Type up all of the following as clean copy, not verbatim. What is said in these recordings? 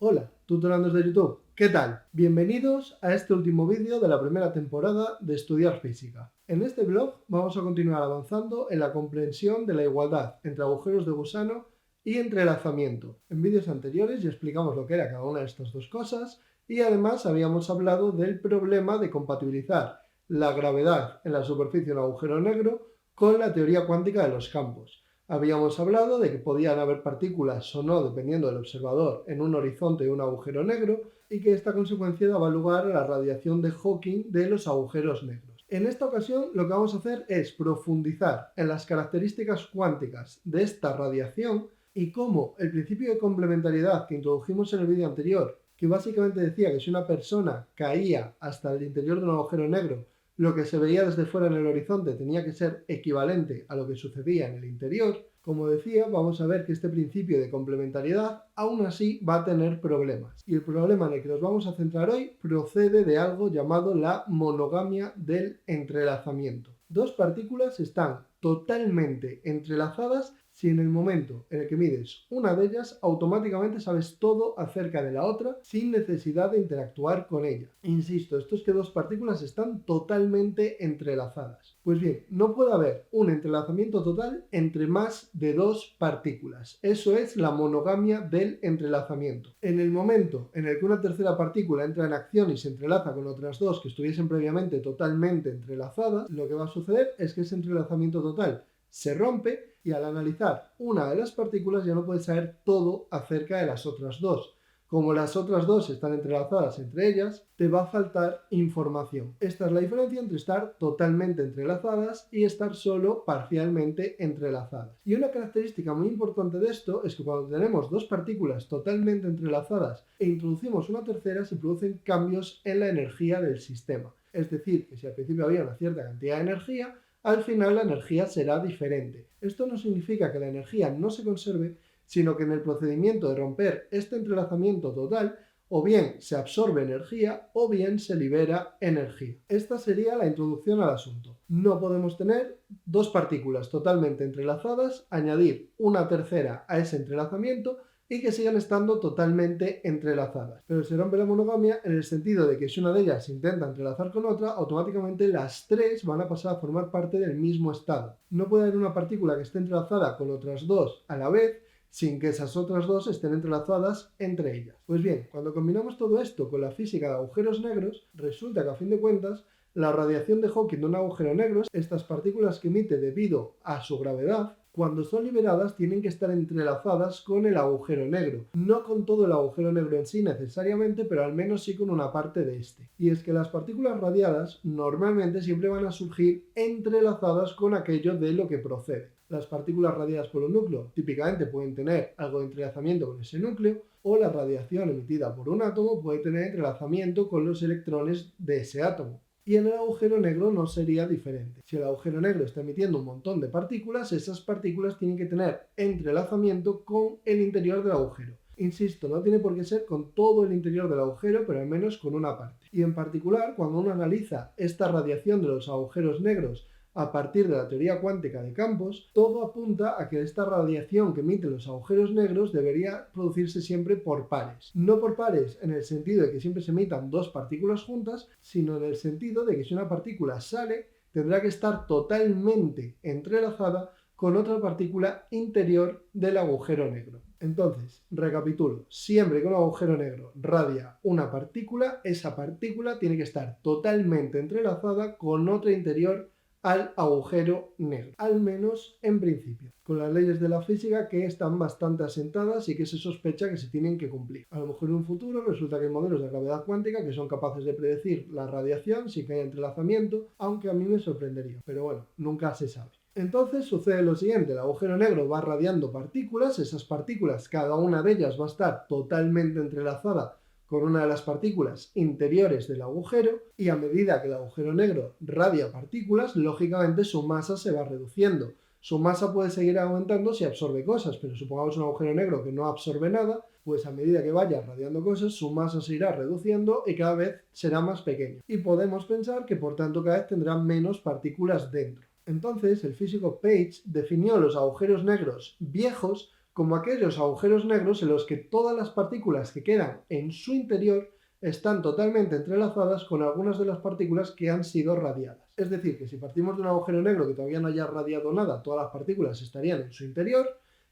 Hola, tutorandos de YouTube, ¿qué tal? Bienvenidos a este último vídeo de la primera temporada de Estudiar Física. En este blog vamos a continuar avanzando en la comprensión de la igualdad entre agujeros de gusano y entrelazamiento. En vídeos anteriores ya explicamos lo que era cada una de estas dos cosas y además habíamos hablado del problema de compatibilizar la gravedad en la superficie de un agujero negro con la teoría cuántica de los campos. Habíamos hablado de que podían haber partículas o no, dependiendo del observador, en un horizonte de un agujero negro y que esta consecuencia daba lugar a la radiación de Hawking de los agujeros negros. En esta ocasión lo que vamos a hacer es profundizar en las características cuánticas de esta radiación y cómo el principio de complementariedad que introdujimos en el vídeo anterior, que básicamente decía que si una persona caía hasta el interior de un agujero negro, lo que se veía desde fuera en el horizonte tenía que ser equivalente a lo que sucedía en el interior. Como decía, vamos a ver que este principio de complementariedad aún así va a tener problemas. Y el problema en el que nos vamos a centrar hoy procede de algo llamado la monogamia del entrelazamiento. Dos partículas están totalmente entrelazadas si en el momento en el que mides una de ellas automáticamente sabes todo acerca de la otra sin necesidad de interactuar con ella. Insisto, esto es que dos partículas están totalmente entrelazadas. Pues bien, no puede haber un entrelazamiento total entre más de dos partículas. Eso es la monogamia del entrelazamiento. En el momento en el que una tercera partícula entra en acción y se entrelaza con otras dos que estuviesen previamente totalmente entrelazadas, lo que va a suceder es que ese entrelazamiento total se rompe y al analizar una de las partículas ya no puedes saber todo acerca de las otras dos. Como las otras dos están entrelazadas entre ellas, te va a faltar información. Esta es la diferencia entre estar totalmente entrelazadas y estar solo parcialmente entrelazadas. Y una característica muy importante de esto es que cuando tenemos dos partículas totalmente entrelazadas e introducimos una tercera, se producen cambios en la energía del sistema. Es decir, que si al principio había una cierta cantidad de energía, al final la energía será diferente. Esto no significa que la energía no se conserve, sino que en el procedimiento de romper este entrelazamiento total, o bien se absorbe energía o bien se libera energía. Esta sería la introducción al asunto. No podemos tener dos partículas totalmente entrelazadas, añadir una tercera a ese entrelazamiento y que sigan estando totalmente entrelazadas. Pero se rompe la monogamia en el sentido de que si una de ellas se intenta entrelazar con otra, automáticamente las tres van a pasar a formar parte del mismo estado. No puede haber una partícula que esté entrelazada con otras dos a la vez sin que esas otras dos estén entrelazadas entre ellas. Pues bien, cuando combinamos todo esto con la física de agujeros negros, resulta que a fin de cuentas la radiación de Hawking de un agujero negro, estas partículas que emite debido a su gravedad, cuando son liberadas tienen que estar entrelazadas con el agujero negro. No con todo el agujero negro en sí necesariamente, pero al menos sí con una parte de este. Y es que las partículas radiadas normalmente siempre van a surgir entrelazadas con aquello de lo que procede. Las partículas radiadas por un núcleo típicamente pueden tener algo de entrelazamiento con ese núcleo, o la radiación emitida por un átomo puede tener entrelazamiento con los electrones de ese átomo. Y en el agujero negro no sería diferente. Si el agujero negro está emitiendo un montón de partículas, esas partículas tienen que tener entrelazamiento con el interior del agujero. Insisto, no tiene por qué ser con todo el interior del agujero, pero al menos con una parte. Y en particular, cuando uno analiza esta radiación de los agujeros negros a partir de la teoría cuántica de campos, todo apunta a que esta radiación que emiten los agujeros negros debería producirse siempre por pares. No por pares en el sentido de que siempre se emitan dos partículas juntas, sino en el sentido de que si una partícula sale, tendrá que estar totalmente entrelazada con otra partícula interior del agujero negro. Entonces, recapitulo, siempre que un agujero negro radia una partícula, esa partícula tiene que estar totalmente entrelazada con otra interior al agujero negro, al menos en principio, con las leyes de la física que están bastante asentadas y que se sospecha que se tienen que cumplir. A lo mejor en un futuro resulta que hay modelos de gravedad cuántica que son capaces de predecir la radiación sin que haya entrelazamiento, aunque a mí me sorprendería, pero bueno, nunca se sabe. Entonces sucede lo siguiente, el agujero negro va radiando partículas, esas partículas, cada una de ellas va a estar totalmente entrelazada con una de las partículas interiores del agujero, y a medida que el agujero negro radia partículas, lógicamente su masa se va reduciendo. Su masa puede seguir aumentando si absorbe cosas, pero supongamos un agujero negro que no absorbe nada, pues a medida que vaya radiando cosas, su masa se irá reduciendo y cada vez será más pequeño. Y podemos pensar que por tanto cada vez tendrá menos partículas dentro. Entonces, el físico Page definió los agujeros negros viejos como aquellos agujeros negros en los que todas las partículas que quedan en su interior están totalmente entrelazadas con algunas de las partículas que han sido radiadas. Es decir, que si partimos de un agujero negro que todavía no haya radiado nada, todas las partículas estarían en su interior,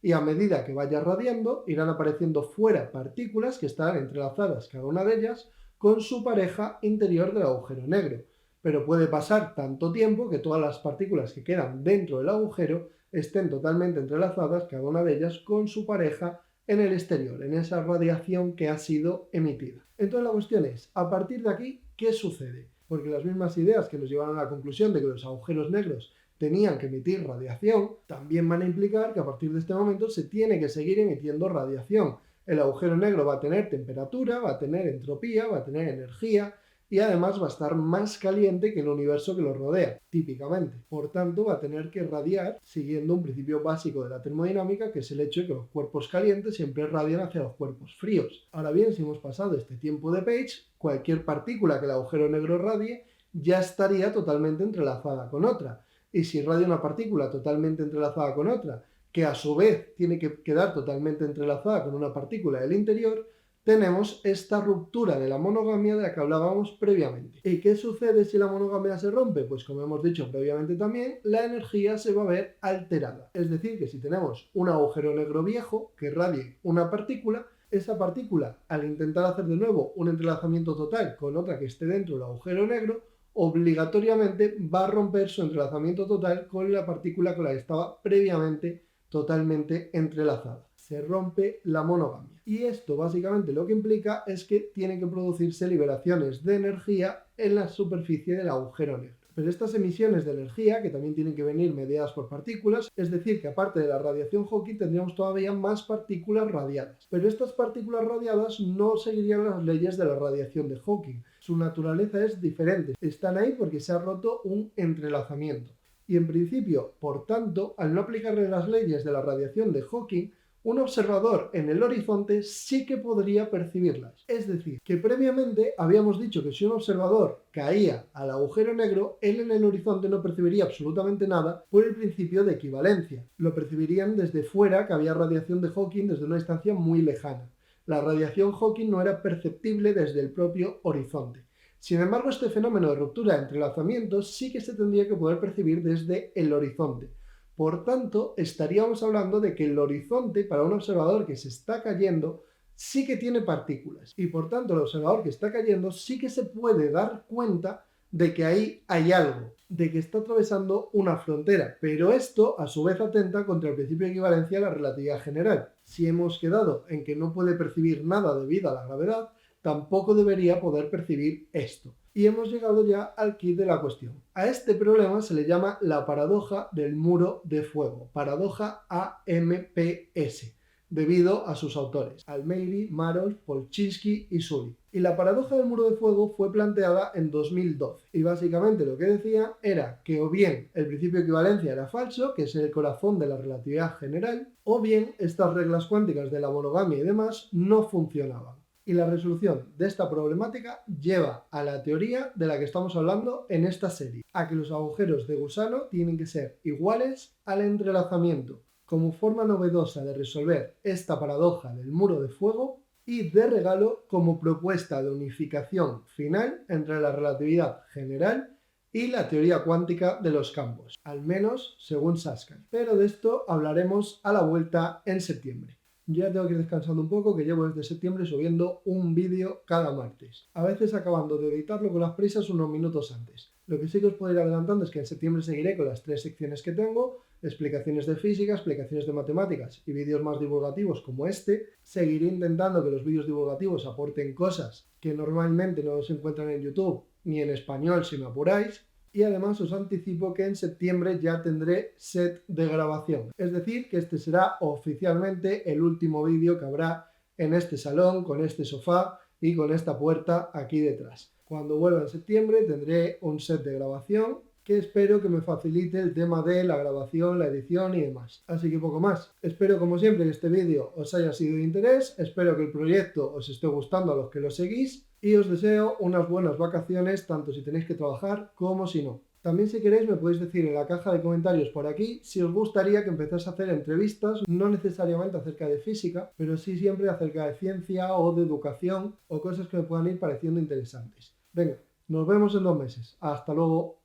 y a medida que vaya radiando irán apareciendo fuera partículas que están entrelazadas cada una de ellas con su pareja interior del agujero negro. Pero puede pasar tanto tiempo que todas las partículas que quedan dentro del agujero estén totalmente entrelazadas, cada una de ellas con su pareja en el exterior, en esa radiación que ha sido emitida. Entonces la cuestión es, a partir de aquí, ¿qué sucede? Porque las mismas ideas que nos llevaron a la conclusión de que los agujeros negros tenían que emitir radiación, también van a implicar que a partir de este momento se tiene que seguir emitiendo radiación. El agujero negro va a tener temperatura, va a tener entropía, va a tener energía, y además va a estar más caliente que el universo que lo rodea, típicamente. Por tanto, va a tener que radiar siguiendo un principio básico de la termodinámica, que es el hecho de que los cuerpos calientes siempre radian hacia los cuerpos fríos. Ahora bien, si hemos pasado este tiempo de Page, cualquier partícula que el agujero negro radie ya estaría totalmente entrelazada con otra. Y si radia una partícula totalmente entrelazada con otra, que a su vez tiene que quedar totalmente entrelazada con una partícula del interior, tenemos esta ruptura de la monogamia de la que hablábamos previamente. ¿Y qué sucede si la monogamia se rompe? Pues como hemos dicho previamente también, la energía se va a ver alterada. Es decir, que si tenemos un agujero negro viejo que radie una partícula, esa partícula, al intentar hacer de nuevo un entrelazamiento total con otra que esté dentro del agujero negro, obligatoriamente va a romper su entrelazamiento total con la partícula con la que estaba previamente totalmente entrelazada. Se rompe la monogamia. Y esto básicamente lo que implica es que tienen que producirse liberaciones de energía en la superficie del agujero negro. Pero estas emisiones de energía, que también tienen que venir mediadas por partículas, es decir, que aparte de la radiación Hawking tendríamos todavía más partículas radiadas. Pero estas partículas radiadas no seguirían las leyes de la radiación de Hawking. Su naturaleza es diferente. Están ahí porque se ha roto un entrelazamiento. Y en principio, por tanto, al no aplicarle las leyes de la radiación de Hawking, un observador en el horizonte sí que podría percibirlas. Es decir, que previamente habíamos dicho que si un observador caía al agujero negro, él en el horizonte no percibiría absolutamente nada por el principio de equivalencia. Lo percibirían desde fuera, que había radiación de Hawking desde una distancia muy lejana. La radiación Hawking no era perceptible desde el propio horizonte. Sin embargo, este fenómeno de ruptura de entrelazamientos sí que se tendría que poder percibir desde el horizonte. Por tanto, estaríamos hablando de que el horizonte para un observador que se está cayendo sí que tiene partículas. Y por tanto, el observador que está cayendo sí que se puede dar cuenta de que ahí hay algo, de que está atravesando una frontera. Pero esto, a su vez, atenta contra el principio de equivalencia de la relatividad general. Si hemos quedado en que no puede percibir nada debido a la gravedad, tampoco debería poder percibir esto. Y hemos llegado ya al quid de la cuestión. A este problema se le llama la paradoja del muro de fuego, paradoja AMPS, debido a sus autores, Almeiry, Marols, Polchinski y Sully. Y la paradoja del muro de fuego fue planteada en 2012. Y básicamente lo que decía era que o bien el principio de equivalencia era falso, que es el corazón de la relatividad general, o bien estas reglas cuánticas de la monogamia y demás no funcionaban. Y la resolución de esta problemática lleva a la teoría de la que estamos hablando en esta serie, a que los agujeros de gusano tienen que ser iguales al entrelazamiento, como forma novedosa de resolver esta paradoja del muro de fuego, y de regalo como propuesta de unificación final entre la relatividad general y la teoría cuántica de los campos, al menos según Susskind. Pero de esto hablaremos a la vuelta en septiembre. Yo ya tengo que ir descansando un poco, que llevo desde septiembre subiendo un vídeo cada martes. A veces acabando de editarlo con las prisas unos minutos antes. Lo que sí que os puedo ir adelantando es que en septiembre seguiré con las 3 secciones que tengo, explicaciones de física, explicaciones de matemáticas y vídeos más divulgativos como este. Seguiré intentando que los vídeos divulgativos aporten cosas que normalmente no se encuentran en YouTube ni en español si me apuráis. Y además os anticipo que en septiembre ya tendré set de grabación. Es decir, que este será oficialmente el último vídeo que habrá en este salón, con este sofá y con esta puerta aquí detrás. Cuando vuelva en septiembre tendré un set de grabación que espero que me facilite el tema de la grabación, la edición y demás. Así que poco más. Espero como siempre que este vídeo os haya sido de interés, espero que el proyecto os esté gustando a los que lo seguís y os deseo unas buenas vacaciones tanto si tenéis que trabajar como si no. También si queréis me podéis decir en la caja de comentarios por aquí si os gustaría que empezase a hacer entrevistas, no necesariamente acerca de física, pero sí siempre acerca de ciencia o de educación o cosas que me puedan ir pareciendo interesantes. Venga, nos vemos en 2 meses. Hasta luego.